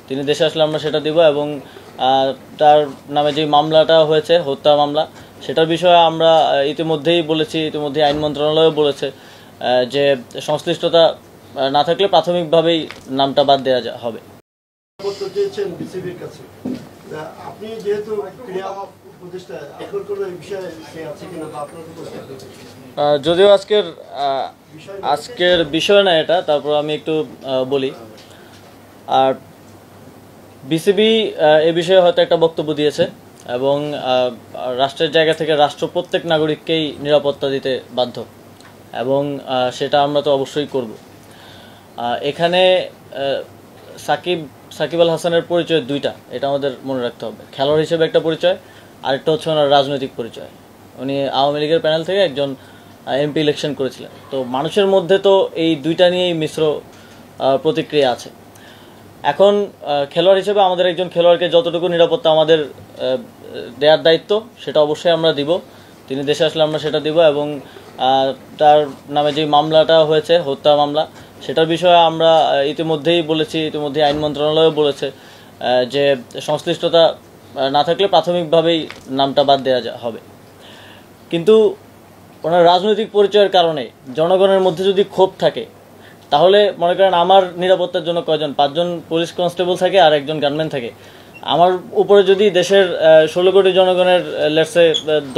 তিনি দেশে আসলে আমরা সেটা দিব এবং তার নামে যে মামলাটা হয়েছে হত্যা মামলা সেটার বিষয়ে আমরা ইতিমধ্যেই বলেছি, ইতিমধ্যেই আইন মন্ত্রণালয়ও বলেছে যে সংশ্লিষ্টতা না থাকলে প্রাথমিকভাবেই নামটা বাদ দেওয়া হবে। আপনি যেহেতু ক্রীড়া উপদেষ্টা, এখন কোনো বিষয়ে আছে কিনা বা আপনার যদিও আজকের বিষয় না এটা, তারপর আমি একটু বলি। আর বিসিবি এ বিষয়ে হয়তো একটা বক্তব্য দিয়েছে এবং রাষ্ট্রের জায়গা থেকে রাষ্ট্র প্রত্যেক নাগরিককেই নিরাপত্তা দিতে বাধ্য এবং সেটা আমরা তো অবশ্যই করব। এখানে সাকিব আল হাসানের পরিচয় দুইটা, এটা আমাদের মনে রাখতে হবে। খেলোয়াড় হিসেবে একটা পরিচয়, আরেকটা হচ্ছে ওনার রাজনৈতিক পরিচয়। উনি আওয়ামী লীগের প্যানেল থেকে একজন এমপি ইলেকশন করেছিলেন। তো মানুষের মধ্যে তো এই দুইটা নিয়েই মিশ্র প্রতিক্রিয়া আছে। এখন খেলোয়াড় হিসেবে আমাদের একজন খেলোয়াড়কে যতটুকু নিরাপত্তা আমাদের দেওয়ার দায়িত্ব সেটা অবশ্যই আমরা দিব। তিনি দেশে আসলে আমরা সেটা দিব এবং তার নামে যে মামলাটা হয়েছে হত্যা মামলা সেটার বিষয়ে আমরা ইতিমধ্যেই বলেছি, ইতিমধ্যেই আইন মন্ত্রণালয়ও বলেছে যে সংশ্লিষ্টতা না থাকলে প্রাথমিকভাবেই নামটা বাদ দেওয়া হবে। কিন্তু ওনার রাজনৈতিক পরিচয়ের কারণে জনগণের মধ্যে যদি ক্ষোভ থাকে, তাহলে মনে করেন আমার নিরাপত্তার জন্য কয়জন, 5 জন পুলিশ কনস্টেবল থাকে আর একজন গানম্যান থাকে। আমার উপরে যদি দেশের 16 কোটি জনগণের লেটসে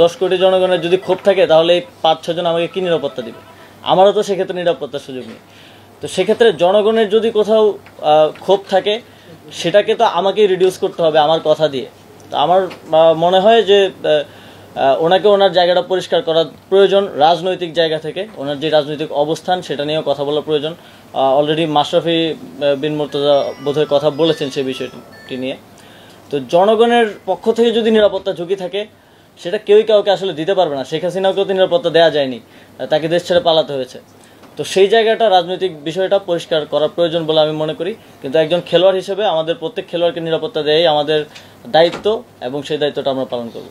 10 কোটি জনগণের যদি ক্ষোভ থাকে, তাহলে এই 5-6 জন আমাকে কী নিরাপত্তা দিবে? আমারও তো সেক্ষেত্রে নিরাপত্তার সুযোগ নেই। তো সেক্ষেত্রে জনগণের যদি কোথাও ক্ষোভ থাকে, সেটাকে তো আমাকেই রিডিউস করতে হবে আমার কথা দিয়ে। তো আমার মনে হয় যে ওনাকে ওনার জায়গাটা পরিষ্কার করা প্রয়োজন। রাজনৈতিক জায়গা থেকে ওনার যে রাজনৈতিক অবস্থান সেটা নিয়েও কথা বলা প্রয়োজন। অলরেডি মাশরাফি বিন মুর্তজা বোধহয় কথা বলেছেন সে বিষয়টি নিয়ে। তো জনগণের পক্ষ থেকে যদি নিরাপত্তা ঝুঁকি থাকে, সেটা কেউই কাউকে আসলে দিতে পারবে না। শেখ হাসিনাকেও তো নিরাপত্তা দেওয়া যায়নি, তাকে দেশ ছেড়ে পালাতে হয়েছে। তো সেই জায়গাটা রাজনৈতিক বিষয়টা পরিষ্কার করা প্রয়োজন বলে আমি মনে করি। কিন্তু একজন খেলোয়াড় হিসেবে আমাদের প্রত্যেক খেলোয়াড়কে নিরাপত্তা দেওয়াই আমাদের দায়িত্ব এবং সেই দায়িত্বটা আমরা পালন করব।